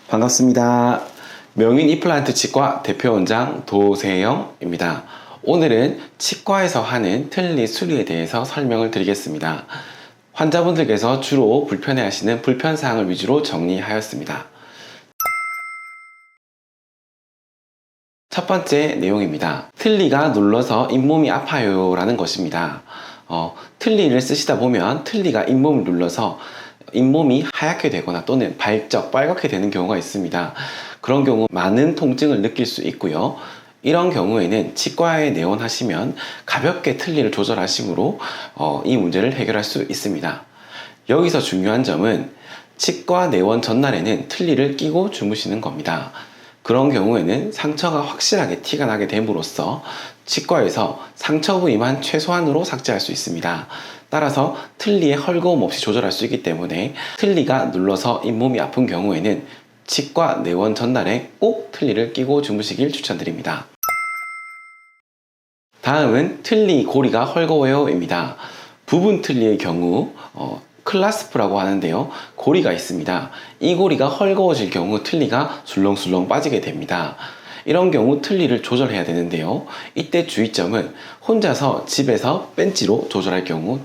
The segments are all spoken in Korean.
반갑습니다. 명인 임플란트 치과 대표원장 도세영입니다. 오늘은 치과에서 하는 틀니 수리에 대해서 설명을 드리겠습니다. 환자분들께서 주로 불편해하시는 불편사항을 위주로 정리하였습니다. 첫 번째 내용입니다. 틀니가 눌러서 잇몸이 아파요 라는 것입니다. 틀니를 쓰시다 보면 틀니가 잇몸을 눌러서 잇몸이 하얗게 되거나 또는 발적 빨갛게 되는 경우가 있습니다. 그런 경우 많은 통증을 느낄 수 있고요. 이런 경우에는 치과에 내원하시면 가볍게 틀니를 조절하심으로 이 문제를 해결할 수 있습니다. 여기서 중요한 점은 치과 내원 전날에는 틀니를 끼고 주무시는 겁니다. 그런 경우에는 상처가 확실하게 티가 나게 됨으로써 치과에서 상처 부위만 최소한으로 삭제할 수 있습니다. 따라서 틀니에 헐거움 없이 조절할 수 있기 때문에 틀니가 눌러서 잇몸이 아픈 경우에는 치과 내원 전날에 꼭 틀니를 끼고 주무시길 추천드립니다. 다음은 틀니 고리가 헐거워요 입니다. 부분 틀니의 경우 클라스프라고 하는데요. 고리가 있습니다. 이 고리가 헐거워질 경우 틀니가 술렁술렁 빠지게 됩니다. 이런 경우 틀니를 조절해야 되는데요. 이때 주의점은 혼자서 집에서 벤치로 조절할 경우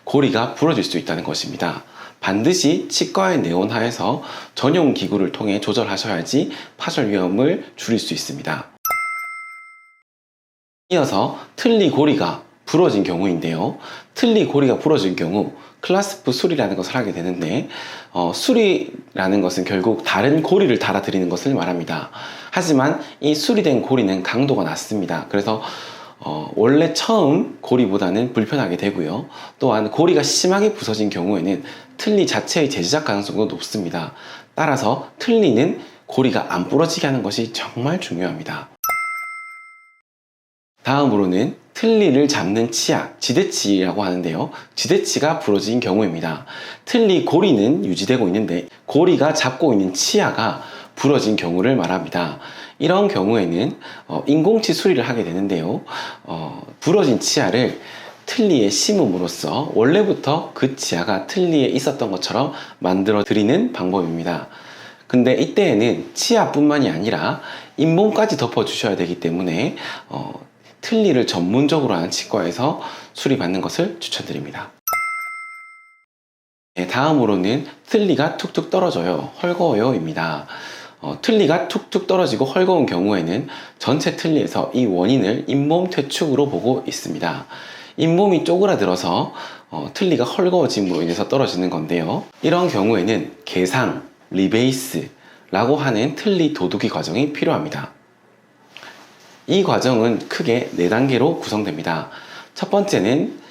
고리가 부러질 수 있다는 것입니다. 반드시 치과에 내원하여서 전용 기구를 통해 조절하셔야지 파절 위험을 줄일 수 있습니다. 이어서 틀니 고리가 부러진 경우인데요. 틀니 고리가 부러진 경우 클라스프 수리라는 것을 하게 되는데 수리라는 것은 결국 다른 고리를 달아드리는 것을 말합니다. 하지만 이 수리된 고리는 강도가 낮습니다. 그래서 원래 처음 고리보다는 불편하게 되고요. 또한 고리가 심하게 부서진 경우에는 틀니 자체의 재지작 가능성도 높습니다. 따라서 틀니는 고리가 안 부러지게 하는 것이 정말 중요합니다. 다음으로는 틀니를 잡는 치약, 지대치라고 하는데요. 지대치가 부러진 경우입니다. 틀니 고리는 유지되고 있는데 고리가 잡고 있는 치아가 부러진 경우를 말합니다. 이런 경우에는 인공치 수리를 하게 되는데요. 부러진 치아를 틀니에 심음으로써 원래부터 그 치아가 틀니에 있었던 것처럼 만들어 드리는 방법입니다. 근데 이때에는 치아뿐만이 아니라 잇몸까지 덮어 주셔야 되기 때문에 틀니를 전문적으로 하는 치과에서 수리받는 것을 추천드립니다. 네, 다음으로는 틀니가 툭툭 떨어져요, 헐거워요 입니다. 틀니가 툭툭 떨어지고 헐거운 경우에는 전체 틀니에서 이 원인을 잇몸 퇴축으로 보고 있습니다. 잇몸이 쪼그라들어서 틀니가 헐거워짐으로 인해서 떨어지는 건데요. 이런 경우에는 개상, 리베이스라고 하는 틀니 도두기 과정이 필요합니다. 이 과정은 크게 4단계로 구성됩니다. 첫 번째는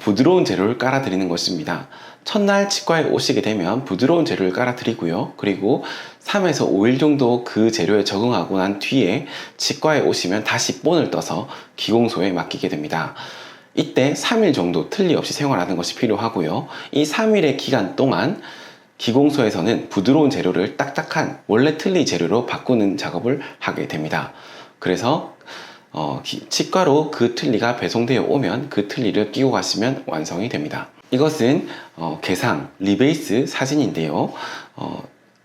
부드러운 재료를 깔아드리는 것입니다. 첫날 치과에 오시게 되면 부드러운 재료를 깔아드리고요. 그리고 3에서 5일 정도 그 재료에 적응하고 난 뒤에 치과에 오시면 다시 본을 떠서 기공소에 맡기게 됩니다. 이때 3일 정도 틀니 없이 생활하는 것이 필요하고요. 이 3일의 기간 동안 기공소에서는 부드러운 재료를 딱딱한 원래 틀니 재료로 바꾸는 작업을 하게 됩니다. 그래서 치과로 그 틀니가 배송되어 오면 그 틀니를 끼고 가시면 완성이 됩니다. 이것은 개상, 리베이스 사진인데요.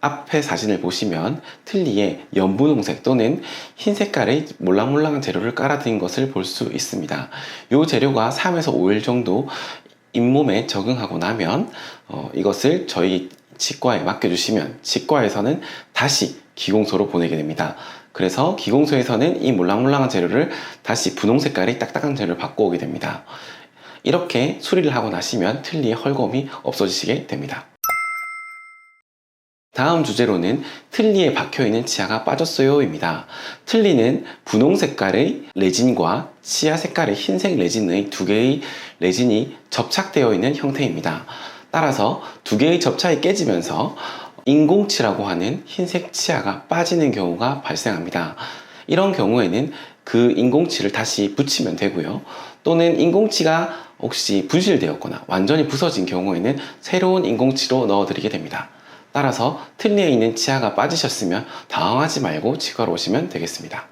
앞에 사진을 보시면 틀니에 연분홍색 또는 흰 색깔의 몰랑몰랑한 재료를 깔아드린 것을 볼 수 있습니다. 이 재료가 3에서 5일 정도 잇몸에 적응하고 나면 이것을 저희 치과에 맡겨주시면 치과에서는 다시 기공소로 보내게 됩니다. 그래서 기공소에서는 이 몰랑몰랑한 재료를 다시 분홍 색깔의 딱딱한 재료를 바꿔오게 됩니다. 이렇게 수리를 하고 나시면 틀니의 헐거움이 없어지시게 됩니다. 다음 주제로는 틀니에 박혀있는 치아가 빠졌어요 입니다. 틀니는 분홍 색깔의 레진과 치아 색깔의 흰색 레진의 두 개의 레진이 접착되어 있는 형태입니다. 따라서 두 개의 접착이 깨지면서 인공치라고 하는 흰색 치아가 빠지는 경우가 발생합니다. 이런 경우에는 그 인공치를 다시 붙이면 되고요. 또는 인공치가 혹시 분실되었거나 완전히 부서진 경우에는 새로운 인공치로 넣어드리게 됩니다. 따라서 틀니에 있는 치아가 빠지셨으면 당황하지 말고 치과로 오시면 되겠습니다.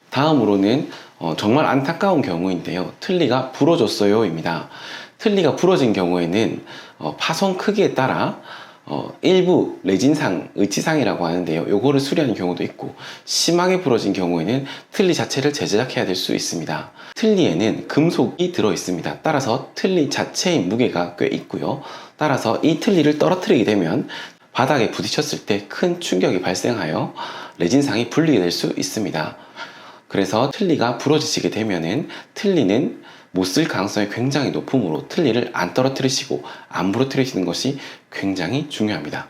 다음으로는 정말 안타까운 경우인데요. 틀니가 부러졌어요 입니다. 틀니가 부러진 경우에는 파손 크기에 따라 일부 레진상, 의치상이라고 하는데요. 요거를 수리하는 경우도 있고, 심하게 부러진 경우에는 틀니 자체를 재제작해야 될 수 있습니다. 틀니에는 금속이 들어 있습니다. 따라서 틀니 자체의 무게가 꽤 있고요. 따라서 이 틀니를 떨어뜨리게 되면 바닥에 부딪혔을 때 큰 충격이 발생하여 레진상이 풀리게 될 수 있습니다. 그래서 틀니가 부러지시게 되면은 틀니는 못 쓸 가능성이 굉장히 높으므로 틀니를 안 떨어뜨리시고 안 부러뜨리시는 것이 굉장히 중요합니다.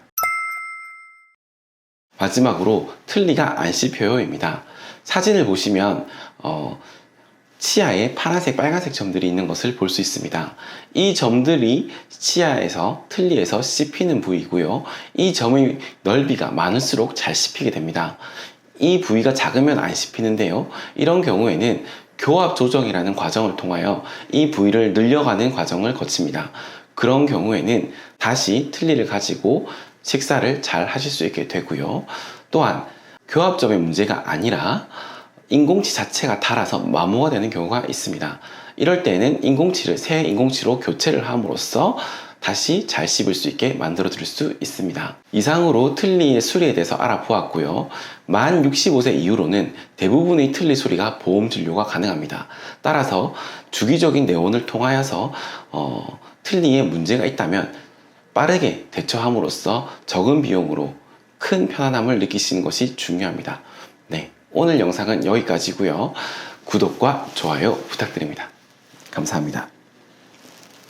마지막으로 틀니가 안 씹혀요입니다. 사진을 보시면 치아에 파란색, 빨간색 점들이 있는 것을 볼 수 있습니다. 이 점들이 치아에서, 틀니에서 씹히는 부위이고요. 이 점의 넓이가 많을수록 잘 씹히게 됩니다. 이 부위가 작으면 안 씹히는데요. 이런 경우에는 교합 조정이라는 과정을 통하여 이 부위를 늘려가는 과정을 거칩니다. 그런 경우에는 다시 틀니를 가지고 식사를 잘 하실 수 있게 되고요. 또한 교합점의 문제가 아니라 인공치 자체가 닳아서 마모가 되는 경우가 있습니다. 이럴 때는 새 인공치로 교체를 함으로써 다시 잘 씹을 수 있게 만들어 드릴 수 있습니다. 이상으로 틀니의 수리에 대해서 알아보았고요. 만 65세 이후로는 대부분의 틀니 수리가 보험 진료가 가능합니다. 따라서 주기적인 내원을 통하여서 틀니에 문제가 있다면 빠르게 대처함으로써 적은 비용으로 큰 편안함을 느끼시는 것이 중요합니다. 네, 오늘 영상은 여기까지고요. 구독과 좋아요 부탁드립니다. 감사합니다.